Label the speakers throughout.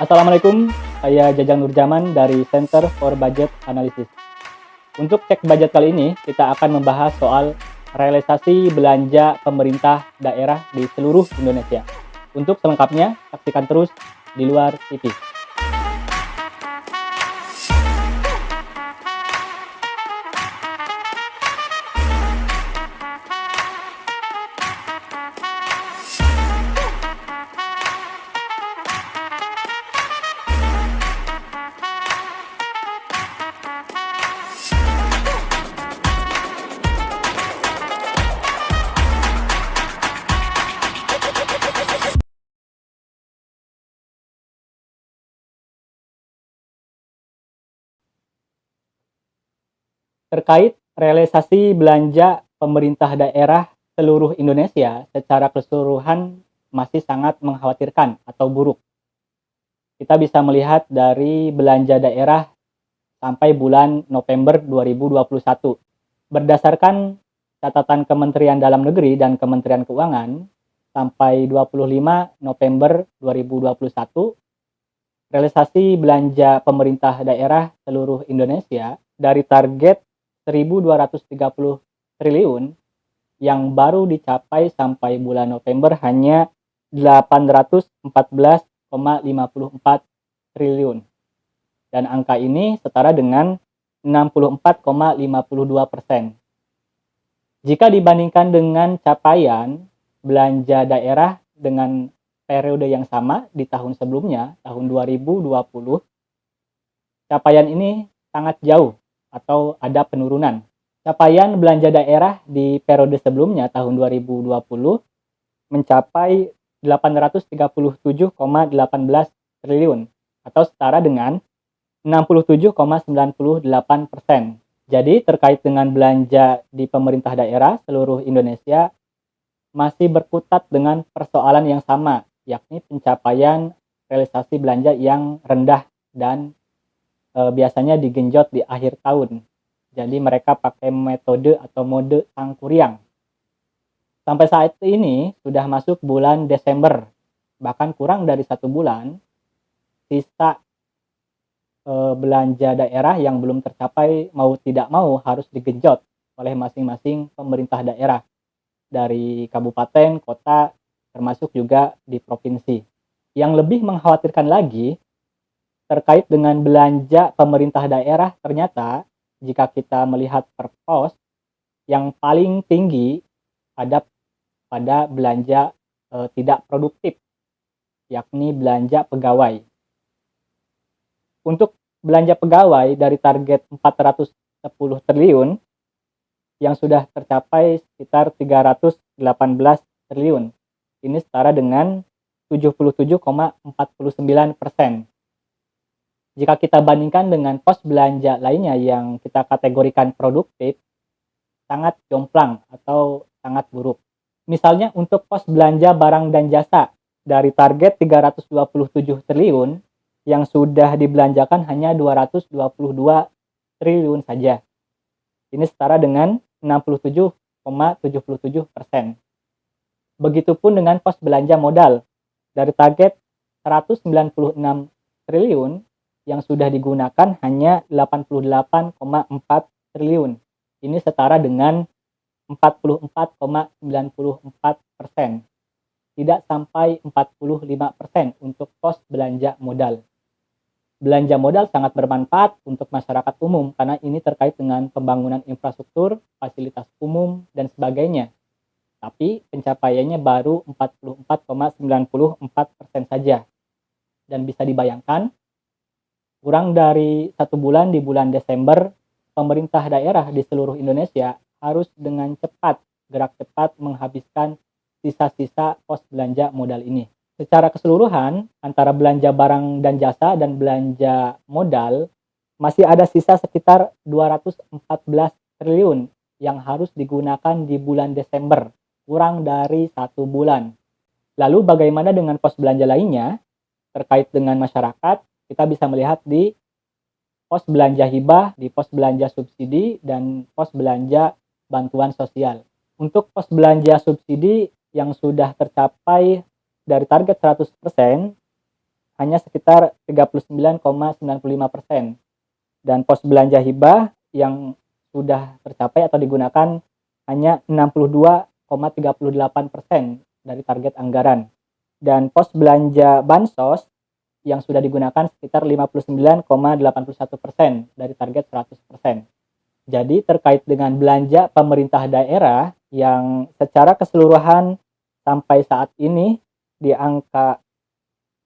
Speaker 1: Assalamualaikum, saya Jajang Nurjaman dari Center for Budget Analysis. Untuk cek budget kali ini, kita akan membahas soal realisasi belanja pemerintah daerah di seluruh Indonesia. Untuk selengkapnya, saksikan terus di luar TV. Terkait realisasi belanja pemerintah daerah seluruh Indonesia secara keseluruhan masih sangat mengkhawatirkan atau buruk. Kita bisa melihat dari belanja daerah sampai bulan November 2021. Berdasarkan catatan Kementerian Dalam Negeri dan Kementerian Keuangan, sampai 25 November 2021, realisasi belanja pemerintah daerah seluruh Indonesia dari target 1.230 triliun yang baru dicapai sampai bulan November hanya 814,54 triliun. Dan angka ini setara dengan 64,52%. Jika dibandingkan dengan capaian belanja daerah dengan periode yang sama di tahun sebelumnya, tahun 2020, capaian ini sangat jauh atau ada penurunan. Capaian belanja daerah di periode sebelumnya, tahun 2020, mencapai 837,18 triliun atau setara dengan 67,98%. Jadi terkait dengan belanja di pemerintah daerah seluruh Indonesia masih berkutat dengan persoalan yang sama, yakni pencapaian realisasi belanja yang rendah dan biasanya digenjot di akhir tahun. Jadi mereka pakai metode atau mode sangkuriang. Sampai saat ini sudah masuk bulan Desember, bahkan kurang dari 1 bulan, sisa belanja daerah yang belum tercapai mau tidak mau harus digenjot oleh masing-masing pemerintah daerah dari kabupaten, kota, termasuk juga di provinsi. Yang lebih mengkhawatirkan lagi terkait dengan belanja pemerintah daerah, ternyata jika kita melihat per pos, yang paling tinggi ada pada belanja tidak produktif, yakni belanja pegawai. Untuk belanja pegawai dari target 410 triliun yang sudah tercapai sekitar 318 triliun. Ini setara dengan 77,49%. Jika kita bandingkan dengan pos belanja lainnya yang kita kategorikan produktif, sangat jomplang atau sangat buruk. Misalnya untuk pos belanja barang dan jasa dari target 327 triliun yang sudah dibelanjakan hanya 222 triliun saja. Ini setara dengan 67,77%. Begitupun dengan pos belanja modal dari target 196 triliun yang sudah digunakan hanya 88,4 triliun. Ini setara dengan 44,94%. Tidak sampai 45% untuk pos belanja modal. Belanja modal sangat bermanfaat untuk masyarakat umum karena ini terkait dengan pembangunan infrastruktur, fasilitas umum, dan sebagainya. Tapi pencapaiannya baru 44,94% saja. Dan bisa dibayangkan, kurang dari 1 bulan di bulan Desember, pemerintah daerah di seluruh Indonesia harus dengan cepat, gerak cepat menghabiskan sisa-sisa pos belanja modal ini. Secara keseluruhan, antara belanja barang dan jasa dan belanja modal, masih ada sisa sekitar 214 triliun yang harus digunakan di bulan Desember, kurang dari 1 bulan. Lalu bagaimana dengan pos belanja lainnya? Terkait dengan masyarakat, kita bisa melihat di pos belanja hibah, di pos belanja subsidi, dan pos belanja bantuan sosial. Untuk pos belanja subsidi yang sudah tercapai dari target 100%, hanya sekitar 39,95%, dan pos belanja hibah yang sudah tercapai atau digunakan hanya 62,38% dari target anggaran, dan pos belanja bansos yang sudah digunakan sekitar 59,81% dari target 100%. Jadi terkait dengan belanja pemerintah daerah yang secara keseluruhan sampai saat ini di angka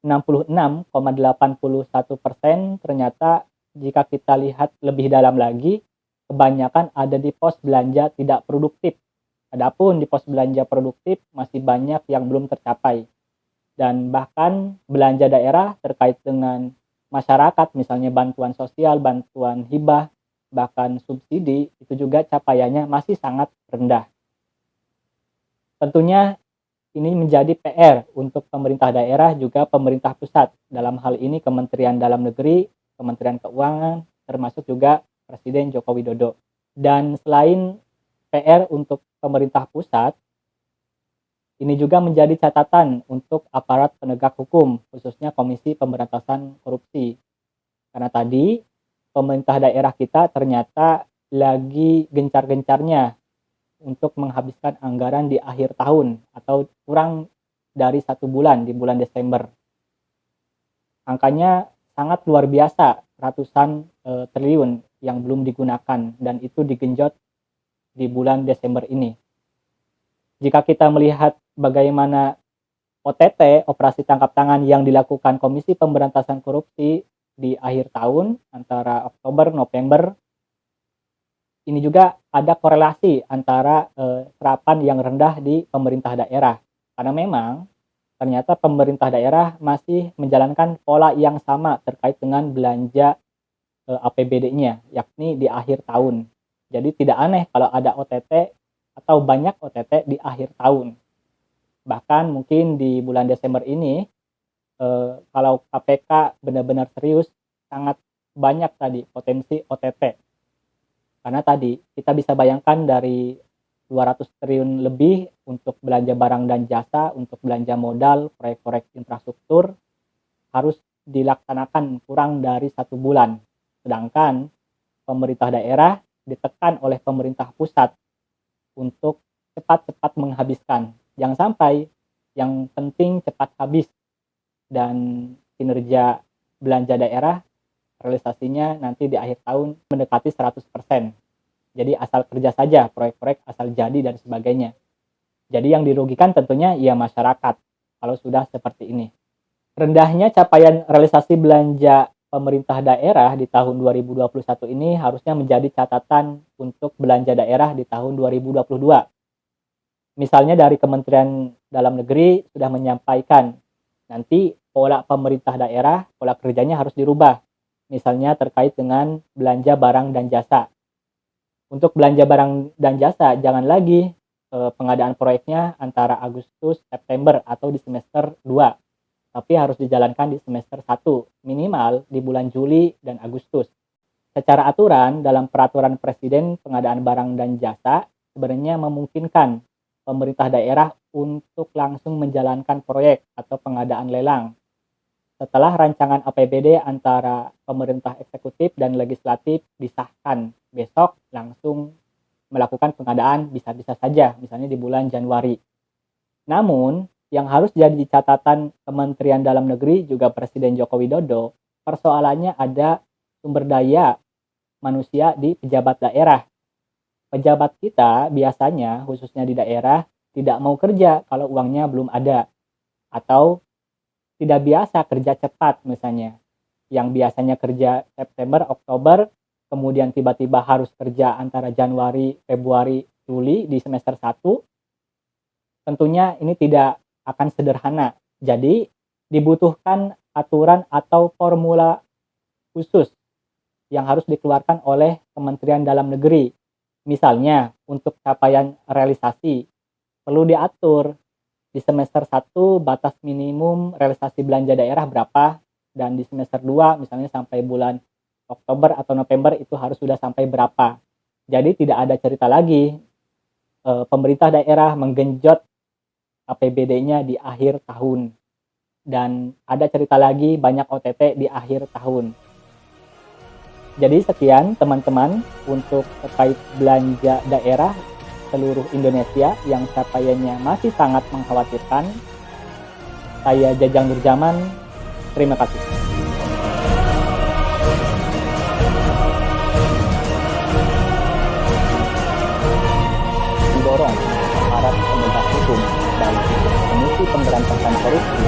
Speaker 1: 66,81%, ternyata jika kita lihat lebih dalam lagi, kebanyakan ada di pos belanja tidak produktif. Adapun di pos belanja produktif masih banyak yang belum tercapai. Dan bahkan belanja daerah terkait dengan masyarakat, misalnya bantuan sosial, bantuan hibah, bahkan subsidi, itu juga capaiannya masih sangat rendah. Tentunya ini menjadi PR untuk pemerintah daerah juga pemerintah pusat. Dalam hal ini Kementerian Dalam Negeri, Kementerian Keuangan, termasuk juga Presiden Joko Widodo. Dan selain PR untuk pemerintah pusat, ini juga menjadi catatan untuk aparat penegak hukum, khususnya Komisi Pemberantasan Korupsi. Karena tadi pemerintah daerah kita ternyata lagi gencar-gencarnya untuk menghabiskan anggaran di akhir tahun atau kurang dari 1 bulan, di bulan Desember. Angkanya sangat luar biasa, ratusan triliun yang belum digunakan, dan itu digenjot di bulan Desember ini. Jika kita melihat bagaimana OTT, operasi tangkap tangan, yang dilakukan Komisi Pemberantasan Korupsi di akhir tahun antara Oktober, November, ini juga ada korelasi antara serapan yang rendah di pemerintah daerah. Karena memang ternyata pemerintah daerah masih menjalankan pola yang sama terkait dengan belanja APBD-nya, yakni di akhir tahun. Jadi tidak aneh kalau ada OTT atau banyak OTT di akhir tahun. Bahkan mungkin di bulan Desember ini, kalau KPK benar-benar serius, sangat banyak tadi potensi OTT. Karena tadi kita bisa bayangkan dari 200 triliun lebih untuk belanja barang dan jasa, untuk belanja modal, proyek-proyek infrastruktur, harus dilaksanakan kurang dari 1 bulan. Sedangkan pemerintah daerah ditekan oleh pemerintah pusat untuk cepat-cepat menghabiskan. Jangan sampai yang penting cepat habis, dan kinerja belanja daerah realisasinya nanti di akhir tahun mendekati 100%. Jadi asal kerja saja, proyek-proyek asal jadi dan sebagainya. Jadi yang dirugikan tentunya ya masyarakat kalau sudah seperti ini. Rendahnya capaian realisasi belanja pemerintah daerah di tahun 2021 ini harusnya menjadi catatan untuk belanja daerah di tahun 2022. Misalnya dari Kementerian Dalam Negeri sudah menyampaikan nanti pola pemerintah daerah, pola kerjanya harus dirubah. Misalnya terkait dengan belanja barang dan jasa. Untuk belanja barang dan jasa, jangan lagi pengadaan proyeknya antara Agustus, September atau di semester 2. Tapi harus dijalankan di semester 1, minimal di bulan Juli dan Agustus. Secara aturan, dalam peraturan Presiden pengadaan barang dan jasa, sebenarnya memungkinkan pemerintah daerah untuk langsung menjalankan proyek atau pengadaan lelang. Setelah rancangan APBD antara pemerintah eksekutif dan legislatif disahkan, besok langsung melakukan pengadaan bisa-bisa saja, misalnya di bulan Januari. Namun, yang harus jadi catatan Kementerian Dalam Negeri juga Presiden Joko Widodo, persoalannya ada sumber daya manusia di pejabat daerah. Pejabat kita biasanya, khususnya di daerah, tidak mau kerja kalau uangnya belum ada. Atau tidak biasa kerja cepat misalnya. Yang biasanya kerja September, Oktober, kemudian tiba-tiba harus kerja antara Januari, Februari, Juli di semester 1. Tentunya ini tidak akan sederhana. Jadi dibutuhkan aturan atau formula khusus yang harus dikeluarkan oleh Kementerian Dalam Negeri. Misalnya untuk capaian realisasi perlu diatur di semester 1 batas minimum realisasi belanja daerah berapa, dan di semester 2 misalnya sampai bulan Oktober atau November itu harus sudah sampai berapa. Jadi tidak ada cerita lagi pemerintah daerah menggenjot APBD-nya di akhir tahun. dan ada cerita lagi banyak OTT di akhir tahun. Jadi sekian teman-teman untuk terkait belanja daerah seluruh Indonesia yang capaiannya masih sangat mengkhawatirkan. Saya Jajang Nurjaman, terima kasih. Mendorong aparat penegak hukum dan Komisi Pemberantasan Korupsi